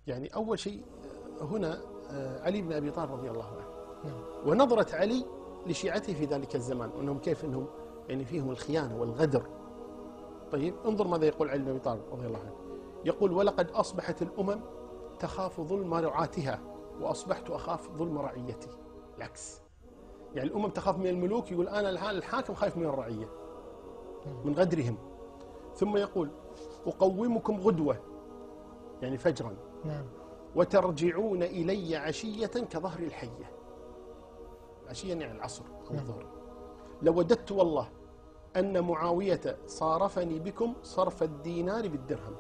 يعني أول شيء هنا علي بن أبي طالب رضي الله عنه، ونظرة علي لشيعته في ذلك الزمان، وأنهم كيف أنهم يعني فيهم الخيانة والغدر. طيب انظر ماذا يقول علي بن أبي طالب رضي الله عنه، يقول: ولقد أصبحت الأمم تخاف ظلم رعاتها وأصبحت أخاف ظلم رعيتي. العكس، يعني الأمم تخاف من الملوك، يقول أنا الآن الحاكم خايف من الرعية من غدرهم. ثم يقول: أقومكم غدوة يعني فجرا، وترجعون إلي عشية كظهر الحية. عشية يعني العصر أو الظهر. لوددت والله أن معاوية صارفني بكم صرف الدينار بالدرهم،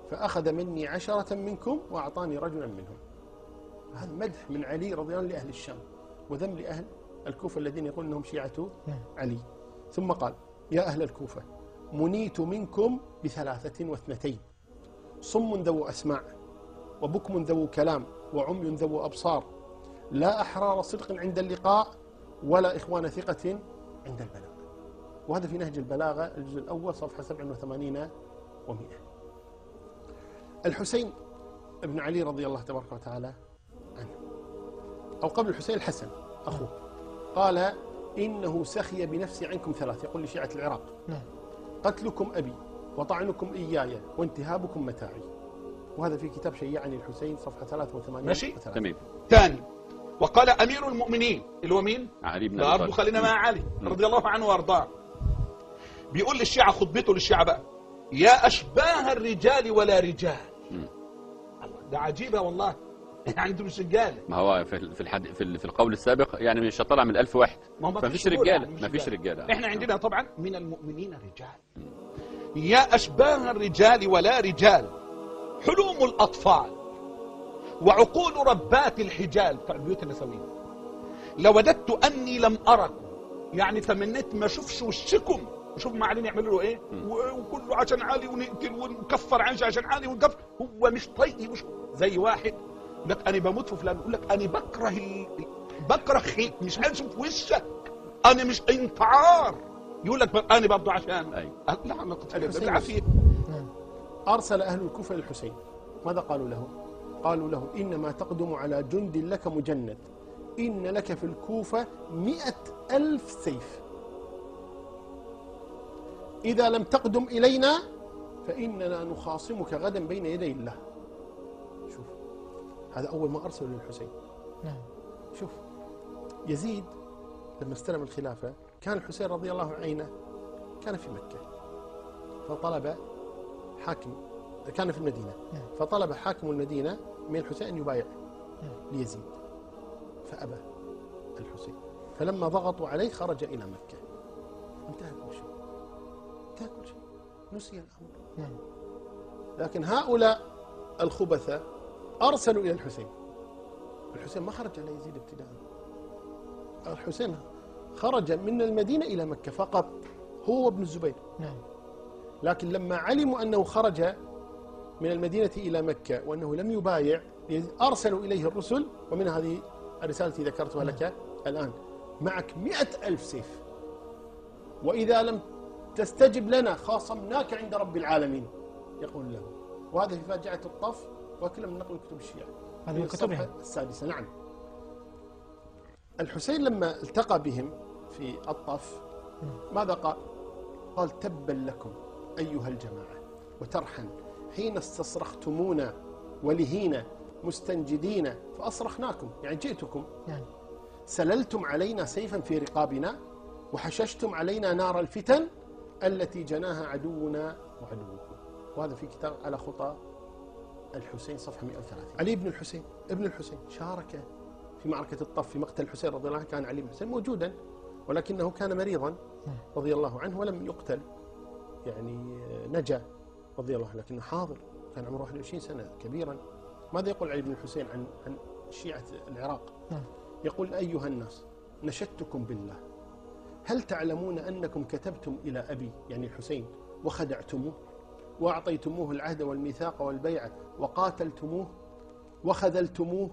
فأخذ مني 10 منكم وأعطاني رجلا منهم. هذا مدح من علي رضي الله عنه لأهل الشام، وذم لأهل الكوفة الذين يقول أنهم شيعة علي. ثم قال: يا أهل الكوفة، منيت منكم ب32، صم ذو أسماع، وبكم ذو كلام، وعمي ذو أبصار، لا أحرار صدق عند اللقاء، ولا إخوان ثقة عند البلاغ. وهذا في نهج البلاغة الجزء الأول صفحة 87 و100. الحسين ابن علي رضي الله تبارك وتعالى عنه، أو قبل الحسين الحسن أخوه، قال: إنه سخي بنفسي عنكم 3، يقول لشيعة العراق: قتلكم أبي، وطعنكم إياي، وانتهابكم متاعي. وهذا في كتاب شيعني الحسين صفحة 83. ماشي تمام. ثاني، وقال أمير المؤمنين اللي هو مين؟ علي بن أبي طالب. خلينا مع علي رضي الله عنه وارضاه. بيقول للشيعة، خطبته للشيعة بقى: يا أشباه الرجال ولا رجال. ده عجيبة والله، يعني انتوا مش رجاله. ما هو في القول السابق يعني مش طلع من 1000 واحد، ما فيش رجاله، ما فيش رجاله. احنا عندنا طبعا من المؤمنين رجال. يا أشباه الرجال ولا رجال، حلوم الأطفال وعقول ربات الحجال بتاع البيوت النسوية، لوددت أني لم أركم، يعني تمنيت ما اشوفش وشكم. وشوف ما علينا يعملوا له ايه، وكله عشان علي ونقتل ونكفر عشان علي ونكفر. هو مش طيق، مش زي واحد يقول لك انا بموت في فلان، يقول لك انا بكره خيك، مش عايز اشوف وشك، انا مش انتعار. يقول لك انا برضه عشان لا ما الحسين ارسل اهل الكوفه للحسين، ماذا قالوا له؟ قالوا له: انما تقدم على جند لك مجند، ان لك في الكوفه 100,000 سيف، إذا لم تقدم إلينا فإننا نخاصمك غدا بين يدي الله. شوف، هذا أول ما أرسل للحسين. شوف، يزيد لما استلم الخلافة كان الحسين رضي الله عنه كان في مكة، فطلب حاكم، كان في المدينة، فطلب حاكم المدينة من الحسين أن يبايع ليزيد، فأبى الحسين، فلما ضغطوا عليه خرج إلى مكة. انتهى كل شيء، كل شيء، نسي الأمر. لكن هؤلاء الخبثاء أرسلوا إلى الحسين. الحسين ما خرج على يزيد ابتداء، الحسين خرج من المدينة إلى مكة فقط، هو وابن الزبير. لكن لما علموا أنه خرج من المدينة إلى مكة وأنه لم يبايع، أرسلوا إليه الرسل، ومن هذه الرسالة التي ذكرتها لك الآن: معك 100,000 سيف، وإذا لم تستجب لنا خاصمناك عند رب العالمين، يقول له. وهذا في فاجعة الطف، وكل من نقل كتب الشيعة هذه الصفحة السادسة. نعم. الحسين لما التقى بهم في الطف ماذا قال؟ قال: تبا لكم أيها الجماعة وترحا، حين استصرختمونا ولهينا مستنجدين فأصرخناكم، يعني جئتكم، سللتم علينا سيفا في رقابنا، وحششتم علينا نار الفتن التي جناها عدونا وعدوكم. وهذا في كتاب على خطى الحسين صفحة 130. علي بن الحسين ابن الحسين شارك في معركة الطف في مقتل الحسين رضي الله عنه. كان علي بن الحسين موجودا، ولكنه كان مريضا رضي الله عنه ولم يقتل، يعني نجا رضي الله عنه، لكنه حاضر، كان عمره 21 سنة كبيرا. ماذا يقول علي بن الحسين عن شيعة العراق؟ يقول: أيها الناس، نشدتكم بالله، هل تعلمون أنكم كتبتم إلى أبي يعني الحسين وخدعتموه، وأعطيتموه العهد والميثاق والبيعة، وقاتلتموه وخذلتموه،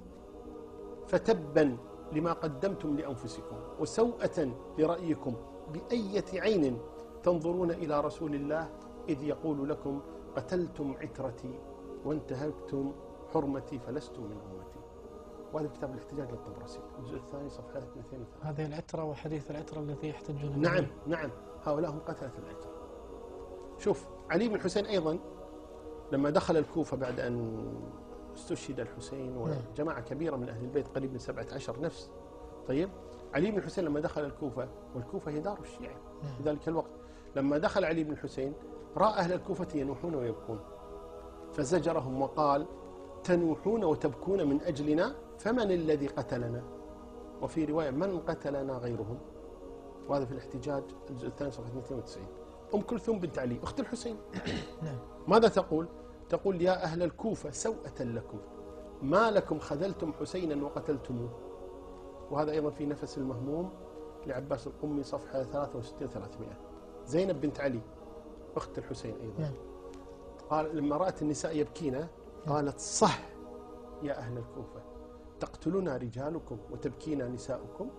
فتبا لما قدمتم لأنفسكم، وسوءة لرأيكم، بأية عين تنظرون إلى رسول الله إذ يقول لكم: قتلتم عترتي وانتهكتم حرمتي فلستم من أمتي. وهذا كتاب الاحتجاج للطبرسي الجزء الثاني صفحة 203. هذه العترة وحديث العترة الذي يحتجون. نعم نعم، هؤلاء هم قتلة العترة. شوف علي بن الحسين أيضا لما دخل الكوفة بعد أن استشهد الحسين وجماعة كبيرة من أهل البيت قريب من 17 نفس. طيب علي بن الحسين لما دخل الكوفة، والكوفة هي دار الشيعة في ذلك الوقت، لما دخل علي بن الحسين رأى أهل الكوفة ينوحون ويبكون فزجرهم وقال: تنوحون وتبكون من أجلنا فمن الذي قتلنا؟ وفي رواية: من قتلنا غيرهم؟ وهذا في الاحتجاج الجزء الثاني صفحة 290. أم كلثوم بنت علي أخت الحسين ماذا تقول؟ تقول: يا أهل الكوفة سوءة لكم، ما لكم خذلتم حسينا وقتلتموه. وهذا أيضا في نفس المهموم لعباس القمي صفحة 63-300. زينب بنت علي أخت الحسين أيضا قال لما رأت النساء يبكين قالت: صح يا أهل الكوفة، تقتلنا رجالكم وتبكينا نساؤكم،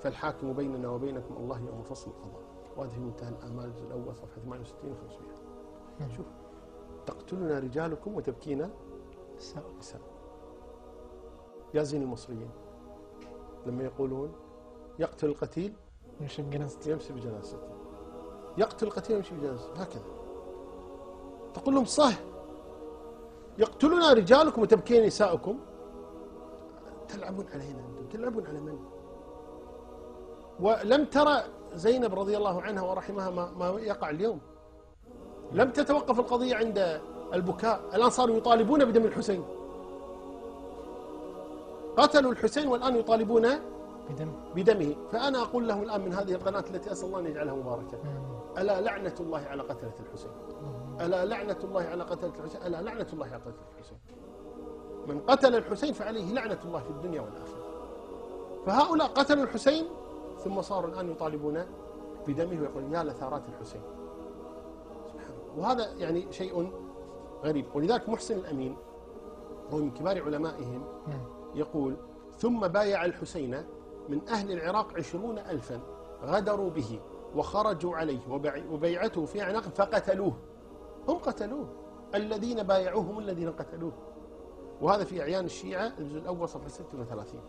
فالحاكم بيننا وبينكم الله يوم فصل القضاء. وهذا في منتهى الآمال الجزء الأول صفحة 68-500. شوف، تقتلنا رجالكم وتبكينا نساؤكم. يا زين المصريين لما يقولون يقتل القتيل يمشي بجنازته، يقتل القتيل يمشي بجنازته، هكذا تقول لهم: صح، يقتلنا رجالكم وتبكين نساؤكم. تلعبون علينا أنتم، تلعبون على من؟ ولم ترى زينب رضي الله عنها ورحمها ما يقع اليوم. لم تتوقف القضية عند البكاء، الآن صاروا يطالبون بدم الحسين. قتلوا الحسين والآن يطالبون بدمه. فأنا أقول لهم الآن من هذه القناة التي أسأل الله أن يجعلها مباركة: ألا لعنة الله على قتلة الحسين، ألا لعنة الله على قتلة الحسين، ألا لعنة الله على قتلة الحسين. من قتل الحسين فعليه لعنة الله في الدنيا والآخرة. فهؤلاء قتلوا الحسين ثم صاروا الآن يطالبون بدمه ويقول: يا لثارات الحسين. سبحان الله. وهذا يعني شيء غريب. ولذلك محسن الأمين وهو من كبار علمائهم يقول: ثم بايع الحسين من أهل العراق 20,000 غدروا به وخرجوا عليه وبيعته في أعناق فقتلوه. هم قتلوه، الذين بايعوهم الذين قتلوه. وهذا في أعيان الشيعة الجزء الأول صفحة 36.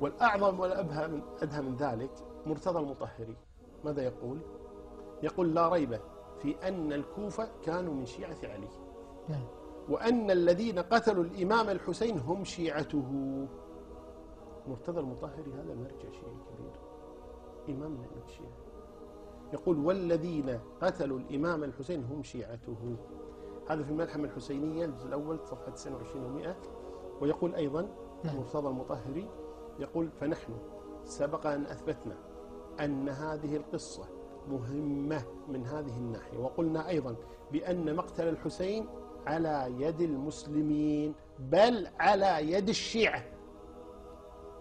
والأعظم والأدهى من ذلك مرتضى المطهري ماذا يقول؟ يقول: لا ريب في أن الكوفة كانوا من شيعة علي، وأن الذين قتلوا الإمام الحسين هم شيعته. مرتضى المطهري هذا مرجع شيعي كبير، إمام من أئمة الشيعة، يقول: والذين قتلوا الإمام الحسين هم شيعته. هذا في الملحمة الحسينية الجزء الأول صفحة 29 و100. ويقول أيضا مرتضى المطهري يقول: فنحن سبق أن أثبتنا أن هذه القصة مهمة من هذه الناحية، وقلنا أيضا بأن مقتل الحسين على يد المسلمين بل على يد الشيعة.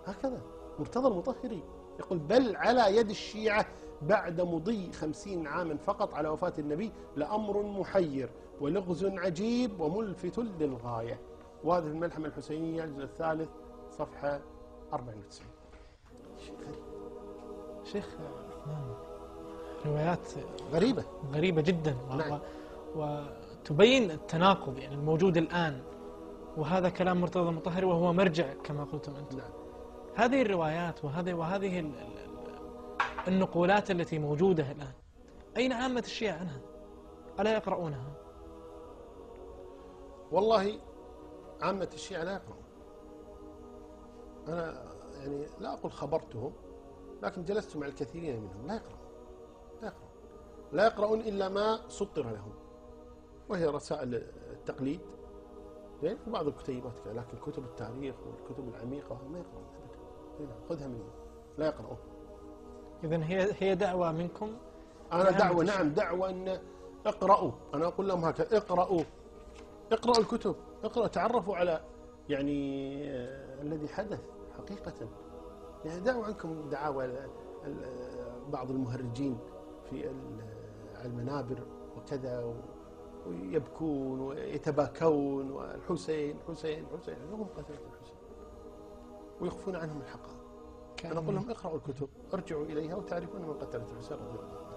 هكذا مرتضى المطهري يقول: بل على يد الشيعة بعد مضي 50 عاما فقط على وفاة النبي لأمر محير ولغز عجيب وملفت للغاية. وهذا في الملحمة الحسينية الجزء الثالث صفحة 94. شيء غريب. شيخ روايات غريبة جدا وتبين التناقض يعني الموجود الآن. وهذا كلام مرتضى المطهري وهو مرجع كما قلتم أنتم. هذه الروايات وهذه النقولات التي موجودة الآن أين عامة الشيعة عنها؟ ألا يقرؤونها؟ والله عامة الشيعة لا يقرؤون. أنا يعني لا أقول خبرتهم، لكن جلست مع الكثيرين منهم لا يقرؤون إلا ما سطر لهم، وهي رسائل التقليد زين وبعض الكتيبات كذا، لكن كتب التاريخ والكتب العميقة ما يقرؤون أبدا. خذها مني، لا يقرؤون. إذن هي دعوة منكم؟ أنا دعوة، نعم دعوة أن اقرأوا. أنا أقول لهم هكذا: اقرأوا الكتب، اقرأوا، تعرفوا على يعني الذي حدث حقيقة. يعني دعوا عنكم دعاوى بعض المهرجين في المنابر وكذا ويبكون ويتباكون والحسين حسين حسين، هم قتلة الحسين ويخفون عنهم الحقائق. أنا أقول لهم: اقرأوا الكتب، ارجعوا إليها وتعرفون من قتلة الحسين رضي الله عنه.